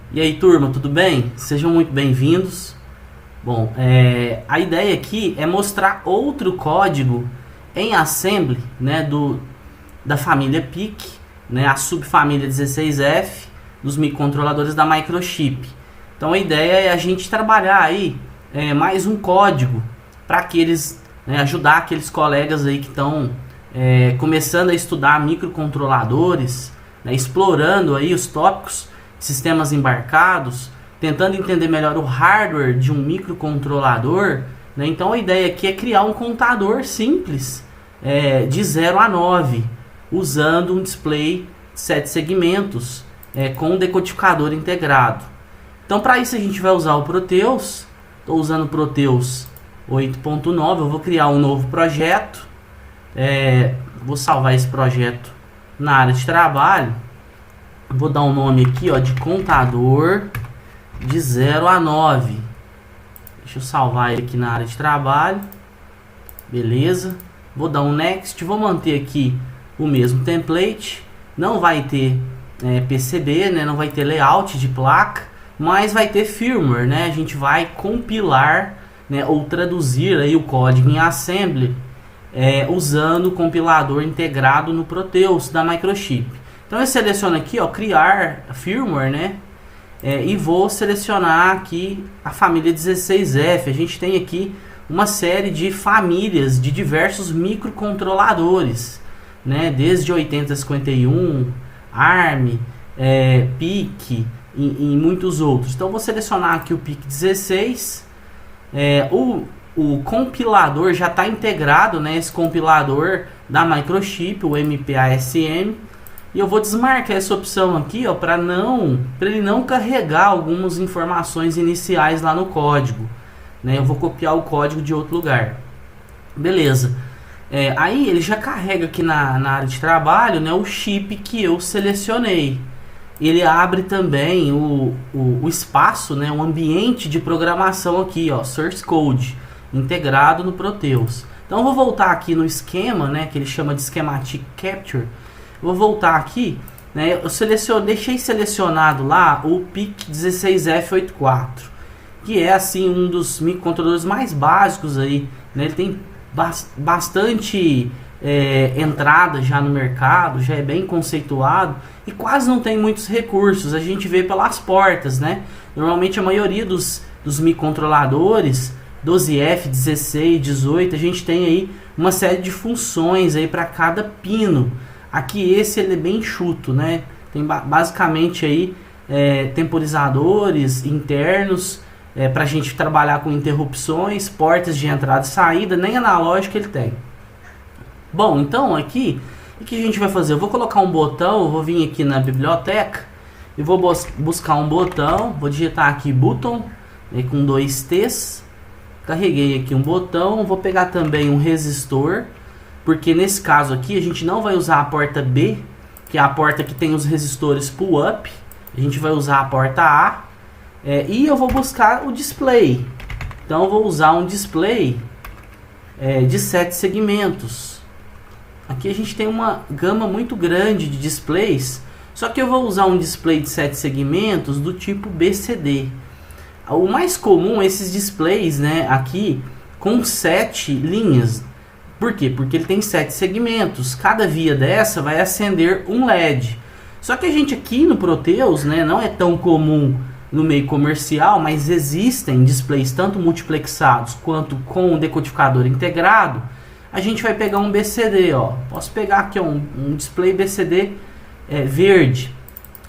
E aí, turma, tudo bem? Sejam muito bem-vindos. Bom, a ideia aqui é mostrar outro código em assembly, né, da família PIC, né, a subfamília 16F dos microcontroladores da Microchip. Então a ideia é a gente trabalhar aí mais um código para aqueles, né, ajudar aqueles colegas aí que estão começando a estudar microcontroladores, né, explorando aí os tópicos sistemas embarcados, tentando entender melhor o hardware de um microcontrolador, né? Então a ideia aqui é criar um contador simples de 0 a 9, usando um display 7 segmentos com um decodificador integrado. Então para isso a gente vai usar o Proteus. Estou usando o Proteus 8.9, eu vou criar um novo projeto, vou salvar esse projeto na área de trabalho. Vou dar um nome aqui, ó, de contador de 0 a 9. Deixa eu salvar ele aqui na área de trabalho. Beleza. Vou dar um next. Vou manter aqui o mesmo template. Não vai ter PCB, né? Não vai ter layout de placa, mas vai ter firmware, né? A gente vai compilar, né, ou traduzir aí o código em assembly usando o compilador integrado no Proteus da Microchip. Então eu seleciono aqui, ó, criar firmware, né? E vou selecionar aqui a família 16F. A gente tem aqui uma série de famílias de diversos microcontroladores, né? Desde 8051, ARM, PIC e muitos outros. Então vou selecionar aqui o PIC 16. O compilador já está integrado, né? Esse compilador da Microchip, o MPASM. E eu vou desmarcar essa opção aqui, ó, para ele não carregar algumas informações iniciais lá no código, né? Eu vou copiar o código de outro lugar. Beleza. Aí ele já carrega aqui na área de trabalho, né, o chip que eu selecionei. Ele abre também o espaço, né, o ambiente de programação aqui, ó, Source Code, integrado no Proteus. Então eu vou voltar aqui no esquema, né, que ele chama de Schematic Capture. Vou voltar aqui, né? Eu deixei selecionado lá o PIC 16F84, que é assim um dos microcontroladores mais básicos aí, né? Ele tem bastante entrada já no mercado, já é bem conceituado e quase não tem muitos recursos. A gente vê pelas portas, né? Normalmente a maioria dos microcontroladores 12F, 16, 18, a gente tem aí uma série de funções aí para cada pino. Aqui ele é bem enxuto, né? Tem basicamente aí temporizadores internos para a gente trabalhar com interrupções, portas de entrada e saída, nem analógico ele tem. Bom, então aqui o que a gente vai fazer? Eu vou colocar um botão, eu vou vir aqui na biblioteca e vou buscar um botão, vou digitar aqui button, com 2 T's, carreguei aqui um botão, vou pegar também um resistor, porque nesse caso aqui a gente não vai usar a porta B, que é a porta que tem os resistores pull-up. A gente vai usar a porta A. E eu vou buscar o display. Então eu vou usar um display de 7 segmentos. Aqui a gente tem uma gama muito grande de displays. Só que eu vou usar um display de 7 segmentos do tipo BCD. O mais comum é esses displays, né, aqui com 7 linhas. Por quê? Porque ele tem 7 segmentos. Cada via dessa vai acender um LED. Só que a gente aqui no Proteus, né, não é tão comum no meio comercial, mas existem displays tanto multiplexados quanto com o decodificador integrado. A gente vai pegar um BCD, ó. Posso pegar aqui um display BCD verde.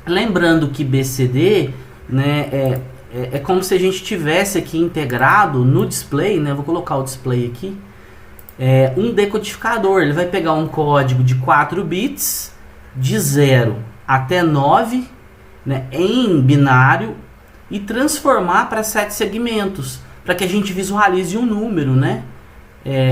Lembrando que BCD, né, é como se a gente tivesse aqui integrado no display, né? Vou colocar o display aqui. Um decodificador, ele vai pegar um código de 4 bits, de 0 até 9, né, em binário, e transformar para 7 segmentos, para que a gente visualize um número, né?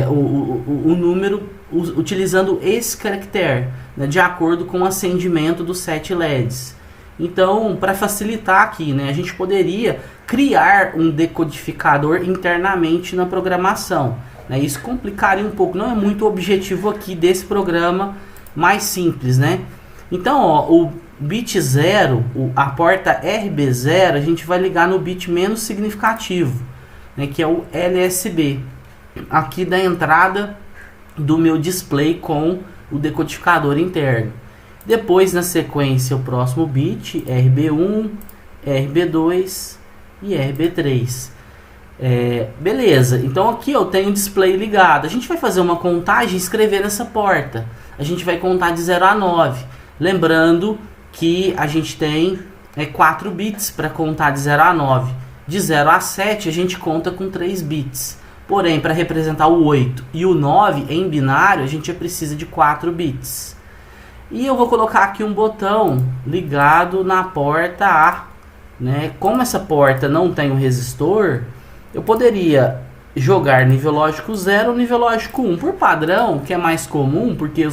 O número utilizando esse caractere, né, de acordo com o acendimento dos 7 LEDs. Então, para facilitar aqui, né, a gente poderia criar um decodificador internamente na programação. Isso complicaria um pouco, não é muito o objetivo aqui desse programa mais simples, né? Então, ó, bit 0, a porta RB0, a gente vai ligar no bit menos significativo, né, que é o LSB, aqui da entrada do meu display com o decodificador interno. Depois, na sequência, o próximo bit, RB1, RB2 e RB3. Beleza, então aqui eu tenho o display ligado. A gente vai fazer uma contagem e escrever nessa porta. A gente vai contar de 0 a 9. Lembrando que a gente tem 4 bits para contar de 0 a 9. De 0 a 7 a gente conta com 3 bits. Porém, para representar o 8 e o 9 em binário, a gente precisa de 4 bits. E eu vou colocar aqui um botão ligado na porta A, né? Como essa porta não tem um resistor, eu poderia jogar nível lógico 0 ou nível lógico 1. Por padrão, que é mais comum, porque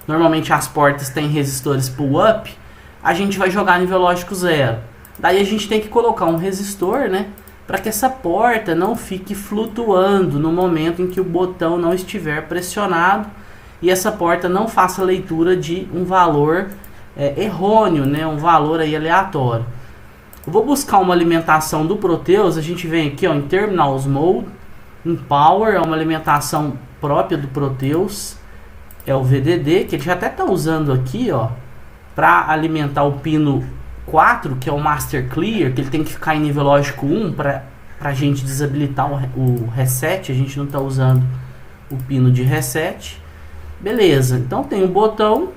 normalmente as portas têm resistores pull-up, a gente vai jogar nível lógico 0. Daí a gente tem que colocar um resistor, né, para que essa porta não fique flutuando no momento em que o botão não estiver pressionado e essa porta não faça leitura de um valor errôneo, né, um valor aí aleatório. Eu vou buscar uma alimentação do Proteus. A gente vem aqui, ó, em Terminals Mode, em Power, é uma alimentação própria do Proteus, é o VDD, que ele já até está usando aqui, ó, para alimentar o pino 4, que é o Master Clear, que ele tem que ficar em nível lógico 1 para a gente desabilitar o reset. A gente não está usando o pino de reset. Beleza, então tem o botão.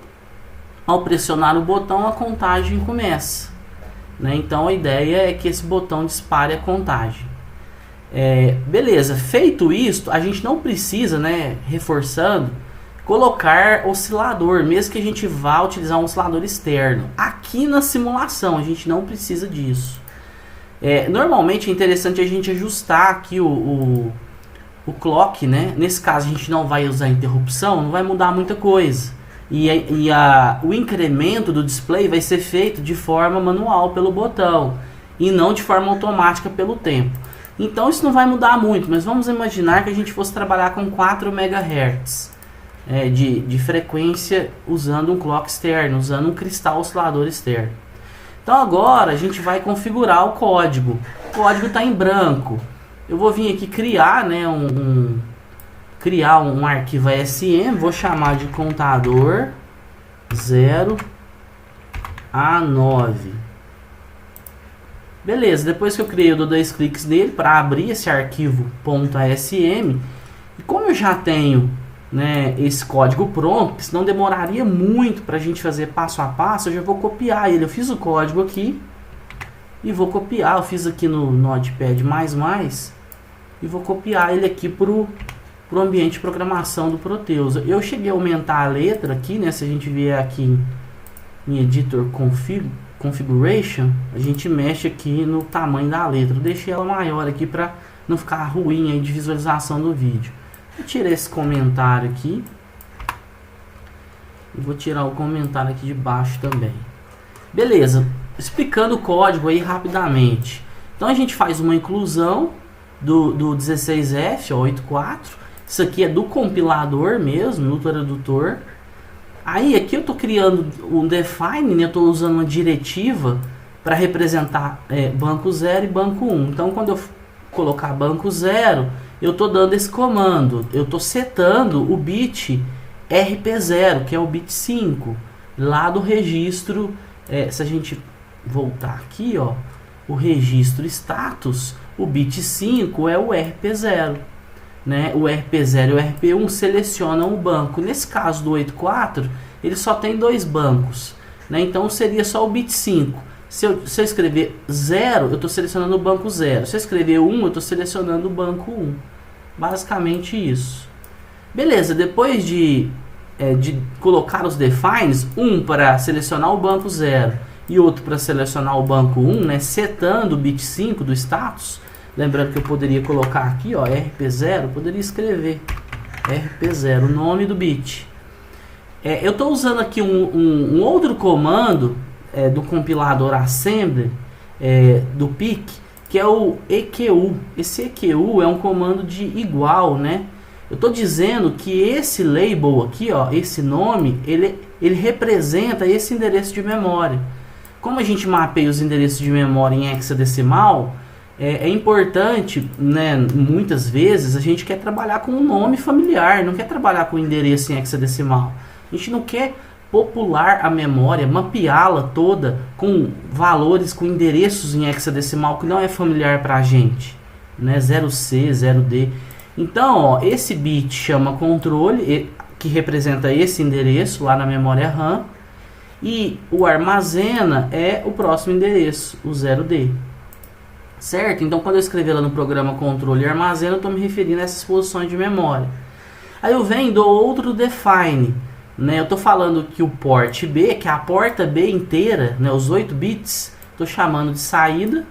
Ao pressionar o botão, a contagem começa, né? Então a ideia é que esse botão dispare a contagem. Beleza, feito isso, a gente não precisa, né, reforçando, colocar oscilador, mesmo que a gente vá utilizar um oscilador externo. Aqui na simulação a gente não precisa disso. Normalmente é interessante a gente ajustar aqui o clock, né? Nesse caso a gente não vai usar interrupção, não vai mudar muita coisa. O incremento do display vai ser feito de forma manual pelo botão e não de forma automática pelo tempo. Então isso não vai mudar muito, mas vamos imaginar que a gente fosse trabalhar com 4 MHz de frequência usando um clock externo, usando um cristal oscilador externo. Então agora a gente vai configurar o código. O código está em branco. Eu vou vir aqui criar, né, criar um arquivo ASM, vou chamar de contador 0 a 9. Beleza, depois que eu criei, eu dou 2 cliques nele para abrir esse arquivo .asm. E como eu já tenho, né, esse código pronto, senão demoraria muito para a gente fazer passo a passo, eu já vou copiar ele. Eu fiz o código aqui e vou copiar. Eu fiz aqui no Notepad++ e vou copiar ele aqui para o ambiente de programação do Proteus. Eu cheguei a aumentar a letra aqui, né? Se a gente vier aqui em Editor Configuration, a gente mexe aqui no tamanho da letra. Eu deixei ela maior aqui para não ficar ruim aí de visualização do vídeo. Vou tirar esse comentário aqui e vou tirar o comentário aqui de baixo também. Beleza, explicando o código aí rapidamente. Então a gente faz uma inclusão do 16F, ó, 84. Isso aqui é do compilador mesmo, no tradutor. Aí aqui eu estou criando um define, né? Eu estou usando uma diretiva para representar banco 0 e banco 1. Então quando eu colocar banco 0, eu estou dando esse comando. Eu estou setando o bit RP0, que é o bit 5, lá do registro. Se a gente voltar aqui, ó, o registro status, o bit 5 é o RP0. Né? O RP0 e o RP1 selecionam o banco. Nesse caso do 84, ele só tem 2 bancos, né? Então seria só o bit 5. Se eu escrever 0, eu estou selecionando o banco 0. Se eu escrever 1, eu estou selecionando o banco 1. Basicamente isso. Beleza, depois de colocar os defines, um para selecionar o banco 0 e outro para selecionar o banco 1, né? Setando o bit 5 do status. Lembrando que eu poderia colocar aqui, ó, RP0, poderia escrever RP0, o nome do bit. Eu estou usando aqui um outro comando do compilador Assembly, do PIC, que é o EQU. Esse EQU é um comando de igual, né? Eu estou dizendo que esse label aqui, ó, esse nome, ele representa esse endereço de memória. Como a gente mapeia os endereços de memória em hexadecimal, é importante, né, muitas vezes a gente quer trabalhar com um nome familiar, não quer trabalhar com endereço em hexadecimal. A gente não quer popular a memória, mapeá-la toda com valores, com endereços em hexadecimal que não é familiar para a gente, né, 0C, 0D. Então, ó, esse bit chama controle, que representa esse endereço lá na memória RAM, e o armazena é o próximo endereço, o 0D. Certo? Então, quando eu escrever lá no programa controle e armazena, eu estou me referindo a essas posições de memória. Aí eu venho do outro define, né? Eu estou falando que o port B, que é a porta B inteira, né, os 8 bits, estou chamando de saída.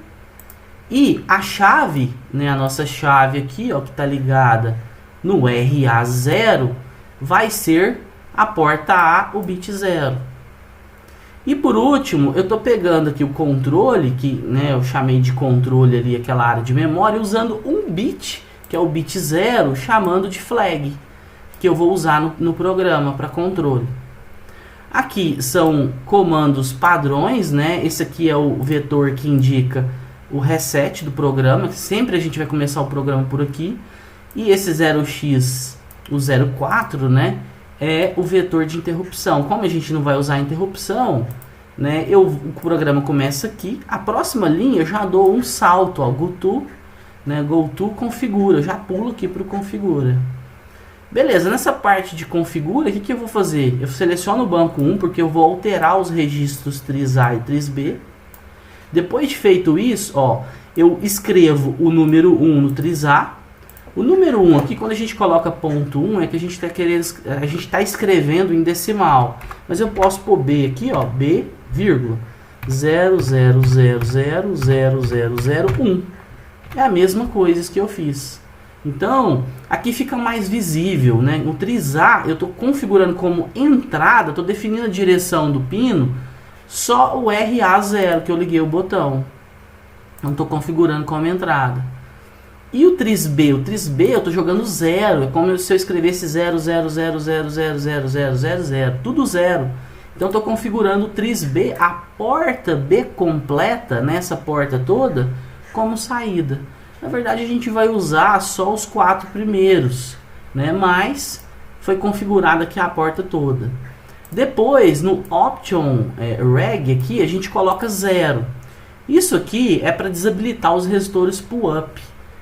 E a chave, né, a nossa chave aqui, ó, que está ligada no RA0, vai ser a porta A, o bit 0. E por último, eu estou pegando aqui o controle, que, né, eu chamei de controle ali aquela área de memória, usando um bit, que é o bit 0, chamando de flag, que eu vou usar no programa para controle. Aqui são comandos padrões, né? Esse aqui é o vetor que indica o reset do programa, sempre a gente vai começar o programa por aqui. E esse 0x, o 04, né, é o vetor de interrupção. Como a gente não vai usar interrupção, né, o programa começa aqui. A próxima linha eu já dou um salto, ó, goto, né, goto configura, eu já pulo aqui para o configura. Beleza, nessa parte de configura, o que eu vou fazer? Eu seleciono o banco 1 porque eu vou alterar os registros tris A e tris B. Depois de feito isso, ó, eu escrevo o número 1 no tris A. O número 1 aqui, quando a gente coloca ponto 1, é que a gente está escrevendo em decimal. Mas eu posso pôr B aqui, ó, B, vírgula, 000000001. É a mesma coisa que eu fiz. Então, aqui fica mais visível, né? No tris A, eu estou configurando como entrada, estou definindo a direção do pino, só o RA0, que eu liguei o botão. Não estou configurando como entrada. E o tris B? O tris B eu estou jogando 0. É como se eu escrevesse 00000000000, tudo 0. Então, estou configurando o tris B, a porta B completa, nessa porta toda, como saída. Na verdade, a gente vai usar só os 4 primeiros, né? Mas foi configurada aqui a porta toda. Depois, no option reg aqui, a gente coloca 0. Isso aqui é para desabilitar os resistores pull-up,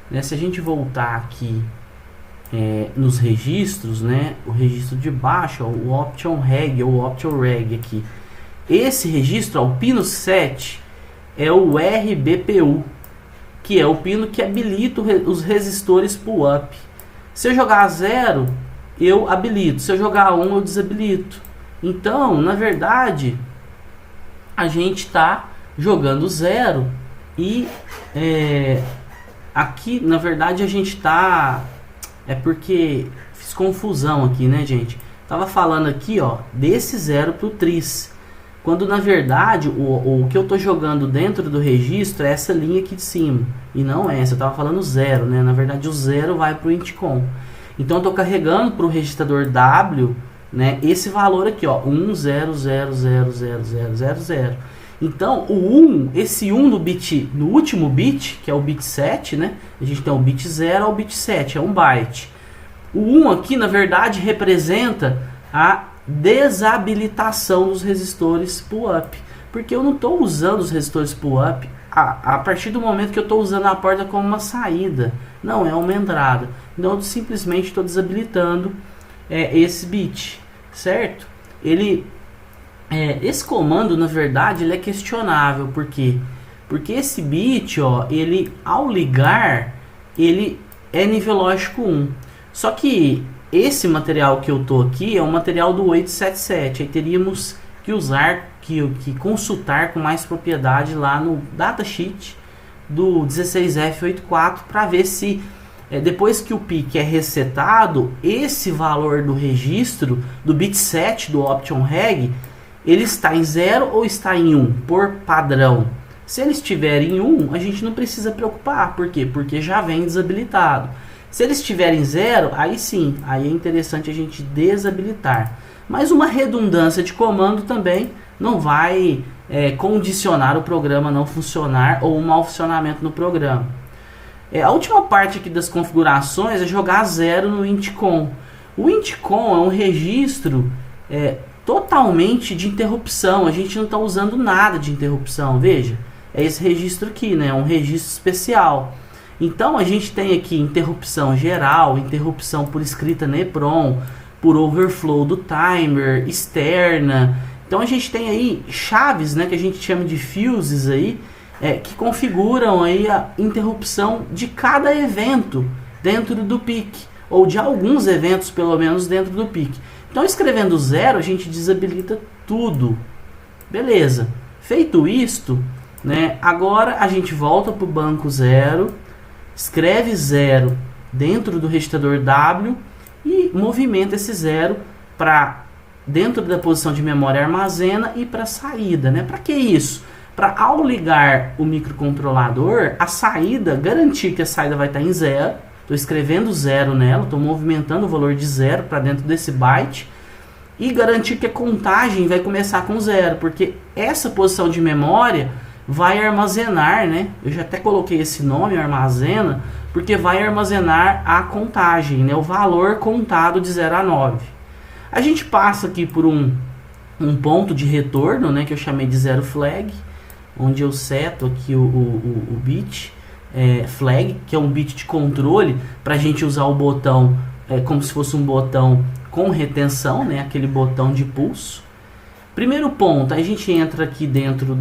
né? Se a gente voltar aqui nos registros, né? O registro de baixo, ó, o option reg ou option reg aqui. Esse registro, ó, o pino 7, é o RBPU, que é o pino que habilita os resistores pull-up. Se eu jogar 0, eu habilito. Se eu jogar 1, eu desabilito. Então, na verdade, a gente está jogando 0 e aqui, na verdade, a gente está... É porque fiz confusão aqui, né, gente? Tava falando aqui, ó, desse 0 para o tris. Quando, na verdade, o que eu estou jogando dentro do registro é essa linha aqui de cima. E não essa, eu estava falando 0, né? Na verdade, o 0 vai para o intcom. Então, eu estou carregando para o registrador W, né, esse valor aqui, ó, 1000000000. Então, o 1, esse 1 no último bit, que é o bit 7, né? A gente tem o bit 0 ao bit 7, é um byte. O 1 aqui, na verdade, representa a desabilitação dos resistores pull-up, porque eu não estou usando os resistores pull-up a partir do momento que eu estou usando a porta como uma saída, não é uma entrada. Então eu simplesmente estou desabilitando esse bit, certo? Esse comando, na verdade, ele é questionável. Por quê? Porque esse bit, ó, ele, ao ligar, ele é nível lógico 1. Só que esse material que eu tô aqui é um material do 877. Aí teríamos que usar, que consultar com mais propriedade lá no datasheet do 16F84 para ver se depois que o PIC é resetado, esse valor do registro do bit 7 do option reg, ele está em 0 ou está em 1 por padrão. Se ele estiver em 1, a gente não precisa preocupar. Por quê? Porque já vem desabilitado. Se eles tiverem 0, aí sim, aí é interessante a gente desabilitar. Mas uma redundância de comando também não vai condicionar o programa a não funcionar ou um mau funcionamento no programa. A última parte aqui das configurações é jogar 0 no intcom. O intcom é um registro totalmente de interrupção. A gente não está usando nada de interrupção. Veja, é esse registro aqui, né? Um registro especial. Então a gente tem aqui interrupção geral, interrupção por escrita no EPROM, por overflow do timer, externa. Então a gente tem aí chaves, né, que a gente chama de fuses aí, que configuram aí a interrupção de cada evento dentro do PIC, ou de alguns eventos pelo menos dentro do PIC. Então escrevendo 0 a gente desabilita tudo. Beleza. Feito isto, né, agora a gente volta para o banco 0, escreve 0 dentro do registrador W e movimenta esse 0 para dentro da posição de memória armazena e para a saída, né? Para que isso? Para ao ligar o microcontrolador, a saída, garantir que a saída vai estar em 0. Estou escrevendo 0 nela, estou movimentando o valor de 0 para dentro desse byte e garantir que a contagem vai começar com 0, porque essa posição de memória vai armazenar, né? Eu já até coloquei esse nome, armazena, porque vai armazenar a contagem, né? O valor contado de 0 a 9. A gente passa aqui por um ponto de retorno, né, que eu chamei de 0 flag, onde eu seto aqui o bit flag, que é um bit de controle, para a gente usar o botão como se fosse um botão com retenção, né, aquele botão de pulso. Primeiro ponto, a gente entra aqui dentro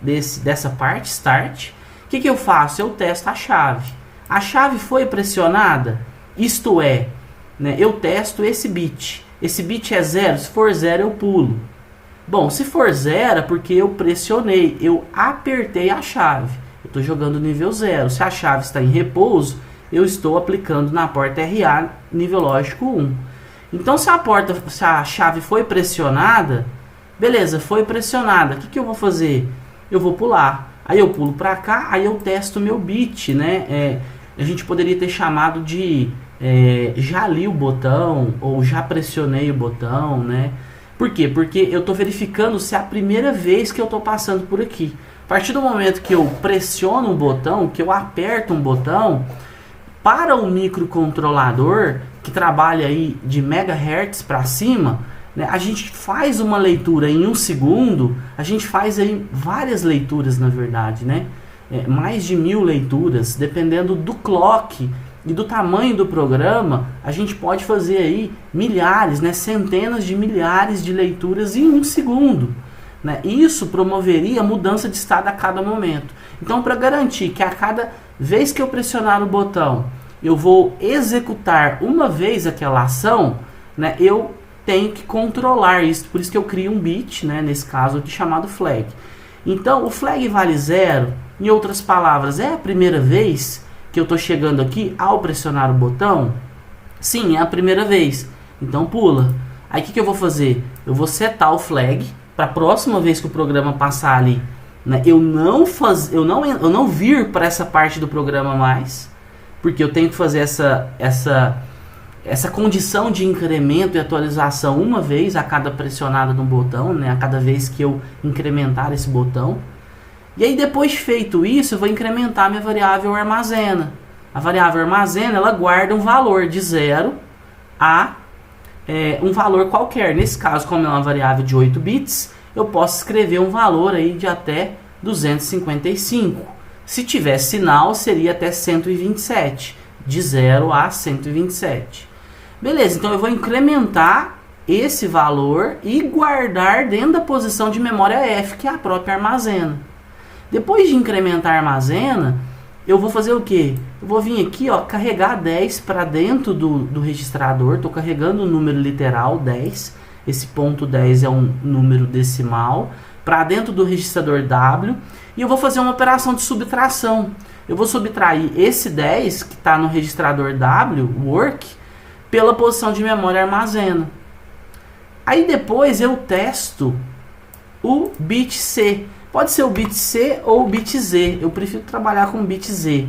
dessa parte, start. O que eu faço? Eu testo a chave. A chave foi pressionada? Isto é, né, eu testo esse bit. Esse bit é 0, se for 0 eu pulo. Bom, se for 0 é porque eu pressionei, eu apertei a chave. Eu estou jogando nível 0. Se a chave está em repouso, eu estou aplicando na porta RA nível lógico 1. Então se a chave foi pressionada, beleza, foi pressionada. O que eu vou fazer? Eu vou pular. Aí eu pulo para cá, aí eu testo o meu bit, né? A gente poderia ter chamado de já li o botão ou já pressionei o botão, né? Por quê? Porque eu estou verificando se é a primeira vez que eu estou passando por aqui. A partir do momento que eu pressiono um botão, que eu aperto um botão, para o microcontrolador que trabalha aí de megahertz para cima, né, a gente faz uma leitura em 1 segundo, a gente faz aí várias leituras na verdade, né? Mais de 1000 leituras, dependendo do clock e do tamanho do programa, a gente pode fazer aí milhares, né, centenas de milhares de leituras em 1 segundo. Né? Isso promoveria mudança de estado a cada momento. Então, para garantir que a cada vez que eu pressionar o botão, eu vou executar uma vez aquela ação, né, eu tenho que controlar isso. Por isso que eu crio um bit, né, nesse caso aqui chamado flag. Então, o flag vale 0. Em outras palavras, é a primeira vez que eu estou chegando aqui ao pressionar o botão? Sim, é a primeira vez. Então pula. Aí o que eu vou fazer? Eu vou setar o flag para a próxima vez que o programa passar ali, né, eu não vir para essa parte do programa mais, porque eu tenho que fazer essa condição de incremento e atualização uma vez a cada pressionada no botão, né, a cada vez que eu incrementar esse botão. E aí depois feito isso, eu vou incrementar minha variável armazena. A variável armazena, ela guarda um valor de 0 a um valor qualquer. Nesse caso, como é uma variável de 8 bits, eu posso escrever um valor aí de até 255. Se tiver sinal, seria até 127. De 0 a 127. Beleza, então eu vou incrementar esse valor e guardar dentro da posição de memória F, que é a própria armazena. Depois de incrementar a armazena, eu vou fazer o que? Eu vou vir aqui, ó, carregar 10 para dentro do registrador. Estou carregando o número literal 10. Esse ponto 10 é um número decimal. Para dentro do registrador W. E eu vou fazer uma operação de subtração. Eu vou subtrair esse 10 que está no registrador W, work, pela posição de memória armazena. Aí depois eu testo o bit C. Pode ser o bit C ou o bit Z. Eu prefiro trabalhar com o bit Z.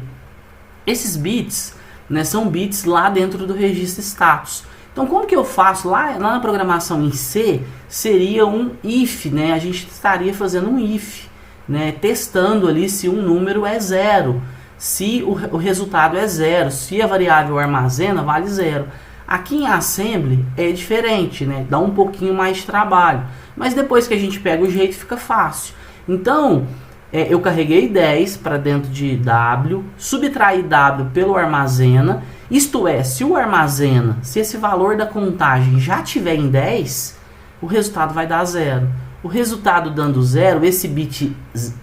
Esses bits, né? São bits lá dentro do registro status. Então, como que eu faço? Lá na programação em C, seria um if, né? A gente estaria fazendo um if, né? Testando ali se um número é 0, se o resultado é 0, se a variável armazena vale 0. Aqui em Assembly é diferente, né? Dá um pouquinho mais de trabalho. Mas depois que a gente pega o jeito, fica fácil. Então, eu carreguei 10 para dentro de W, subtraí W pelo armazena. Isto é, se o armazena, se esse valor da contagem já tiver em 10, o resultado vai dar 0. O resultado dando 0, esse bit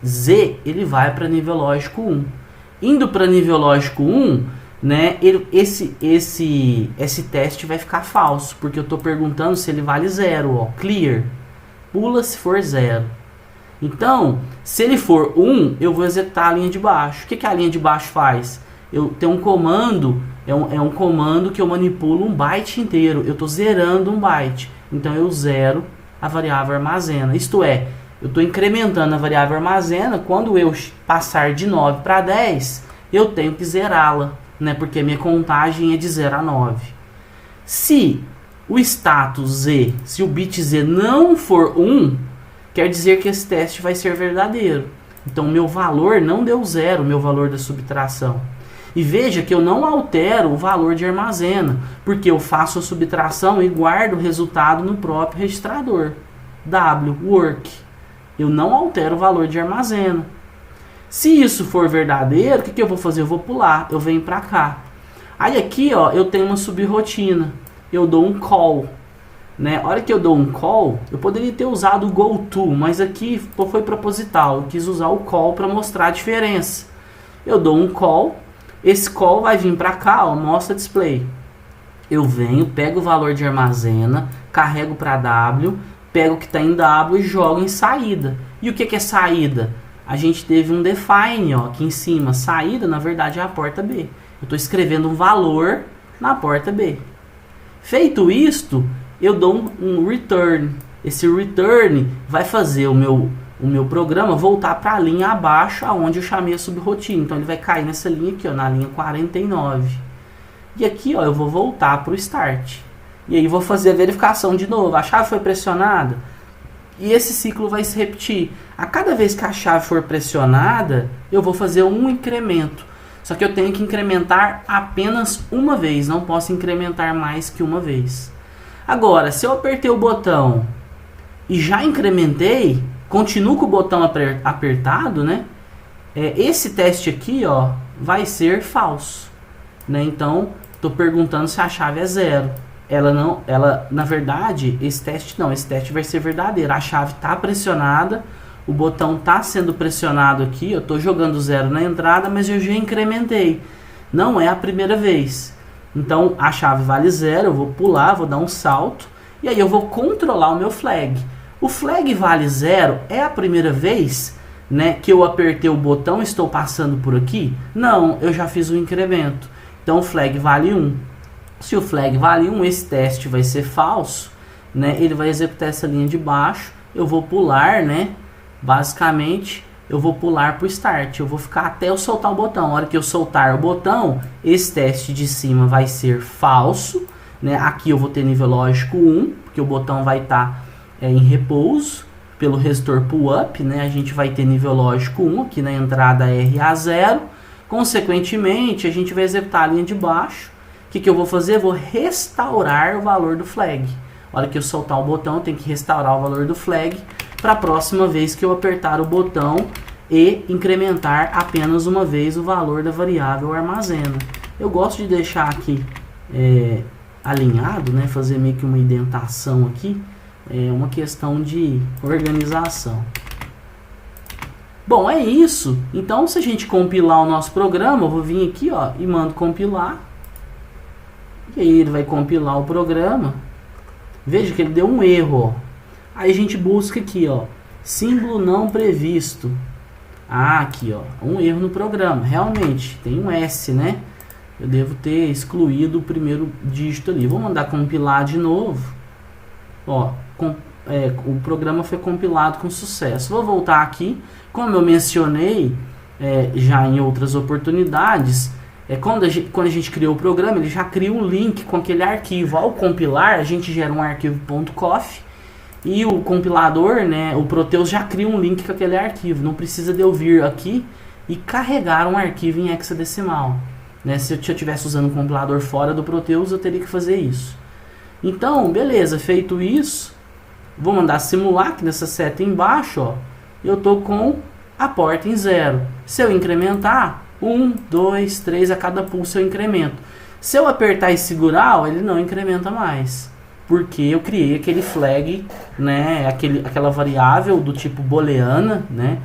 Z, ele vai para nível lógico 1. Indo para nível lógico 1, né, esse teste vai ficar falso, porque eu estou perguntando se ele vale 0. Ó, clear, pula se for 0. Então, se ele for 1, eu vou executar a linha de baixo. O que a linha de baixo faz? Eu tenho um comando, é um comando que eu manipulo um byte inteiro. Eu estou zerando um byte. Então eu zero a variável armazena. Isto é, eu estou incrementando a variável armazena. Quando eu passar de 9 para 10, eu tenho que zerá-la, né? Porque minha contagem é de 0 a 9. Se o status Z, se o bit Z não for 1, quer dizer que esse teste vai ser verdadeiro. Então, meu valor não deu 0, meu valor da subtração. E veja que eu não altero o valor de armazena, porque eu faço a subtração e guardo o resultado no próprio registrador. W, work. Eu não altero o valor de armazena. Se isso for verdadeiro, o que eu vou fazer? Eu vou pular, eu venho para cá. Aí aqui, ó, eu tenho uma subrotina. Eu dou um call. Né? A hora que eu dou um call, eu poderia ter usado o goTo, mas aqui foi proposital. Eu quis usar o call para mostrar a diferença. Eu dou um call, esse call vai vir para cá, ó, mostra display. Eu venho, pego o valor de armazena, carrego para W, pego o que está em W e jogo em saída. E o que é saída? A gente teve um define, ó, aqui em cima. Saída, na verdade, é a porta B. Eu estou escrevendo um valor na porta B. Feito isto, eu dou um return. Esse return vai fazer o meu programa voltar para a linha abaixo, aonde eu chamei a subrotina. Então ele vai cair nessa linha aqui, ó, na linha 49. E aqui, ó, eu vou voltar para o start. E aí vou fazer a verificação de novo. A chave foi pressionada. E esse ciclo vai se repetir. A cada vez que a chave for pressionada, eu vou fazer um incremento. Só que eu tenho que incrementar apenas uma vez. Não posso incrementar mais que uma vez. Agora, se eu apertei o botão e já incrementei, continuo com o botão apertado, né? Esse teste aqui, ó, vai ser falso, né? Então, estou perguntando se a chave é 0. Na verdade, esse teste vai ser verdadeiro. A chave está pressionada, o botão está sendo pressionado aqui, eu estou jogando 0 na entrada, mas eu já incrementei. Não é a primeira vez. Então, a chave vale 0, eu vou pular, vou dar um salto, e aí eu vou controlar o meu flag. O flag vale 0 é a primeira vez, né, que eu apertei o botão e estou passando por aqui? Não, eu já fiz o incremento. Então, o flag vale 1. Se o flag vale 1, esse teste vai ser falso, né, ele vai executar essa linha de baixo, eu vou pular, né, basicamente, eu vou pular para o start, eu vou ficar até eu soltar o botão. A hora que eu soltar o botão, esse teste de cima vai ser falso, né? Aqui eu vou ter nível lógico 1, porque o botão vai estar em repouso, pelo resistor pull up, né? A gente vai ter nível lógico 1, aqui na entrada RA0, consequentemente a gente vai executar a linha de baixo. O que eu vou fazer? Eu vou restaurar o valor do flag. A hora que eu soltar o botão, eu tenho que restaurar o valor do flag, para a próxima vez que eu apertar o botão e incrementar apenas uma vez o valor da variável armazena. Eu gosto de deixar aqui alinhado, né? Fazer meio que uma indentação aqui. É uma questão de organização. Bom, é isso. Então, se a gente compilar o nosso programa, eu vou vir aqui, ó, e mando compilar. E aí ele vai compilar o programa. Veja que ele deu um erro, ó. Aí a gente busca aqui, ó, símbolo não previsto. Ah, aqui, ó, um erro no programa. Realmente, tem um S, né? Eu devo ter excluído o primeiro dígito ali. Vou mandar compilar de novo. Ó, o programa foi compilado com sucesso. Vou voltar aqui. Como eu mencionei já em outras oportunidades, Quando a gente criou o programa, ele já cria um link com aquele arquivo. Ao compilar, a gente gera um arquivo .conf e o compilador, né, o Proteus já cria um link com aquele arquivo. Não precisa de eu vir aqui e carregar um arquivo em hexadecimal. Né? Se eu estivesse usando um compilador fora do Proteus, eu teria que fazer isso. Então, beleza, feito isso, vou mandar simular aqui nessa seta embaixo, ó, eu estou com a porta em 0. Se eu incrementar, 1, 2, 3, a cada pulso eu incremento. Se eu apertar e segurar, ó, ele não incrementa mais. Porque eu criei aquele flag, né, aquela variável do tipo booleana, né,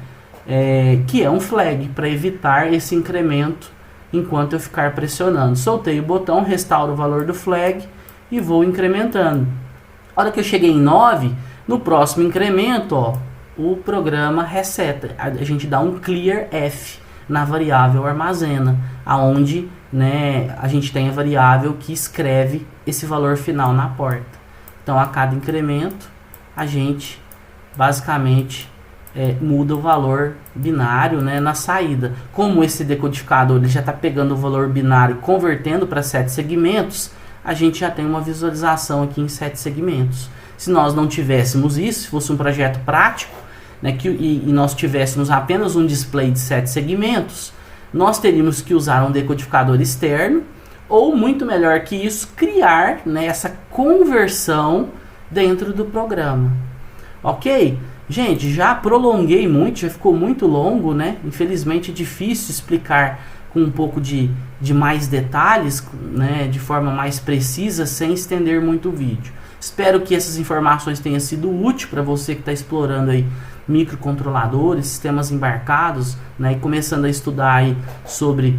que é um flag para evitar esse incremento enquanto eu ficar pressionando. Soltei o botão, restauro o valor do flag e vou incrementando. A hora que eu cheguei em 9, no próximo incremento, ó, o programa reseta. A gente dá um clear F na variável armazena, aonde, né, a gente tem a variável que escreve esse valor final na porta. Então, a cada incremento, a gente basicamente muda o valor binário, né, na saída. Como esse decodificador ele já está pegando o valor binário e convertendo para 7 segmentos, a gente já tem uma visualização aqui em 7 segmentos. Se nós não tivéssemos isso, se fosse um projeto prático, né, e nós tivéssemos apenas um display de 7 segmentos, nós teríamos que usar um decodificador externo, ou muito melhor que isso, criar, né, essa conversão dentro do programa. Ok? Gente, já prolonguei muito, já ficou muito longo, né? Infelizmente é difícil explicar com um pouco de mais detalhes, né, de forma mais precisa, sem estender muito o vídeo. Espero que essas informações tenham sido úteis para você que está explorando aí microcontroladores, sistemas embarcados, né, e começando a estudar aí sobre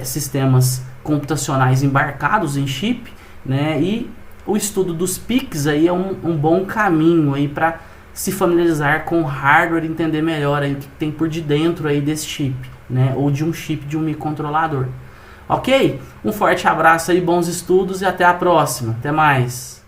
sistemas computacionais embarcados em chip, né, e o estudo dos PICs aí é um bom caminho aí para se familiarizar com o hardware e entender melhor aí o que tem por de dentro aí desse chip, né, ou de um chip de um microcontrolador. Ok? Um forte abraço aí, bons estudos e até a próxima. Até mais!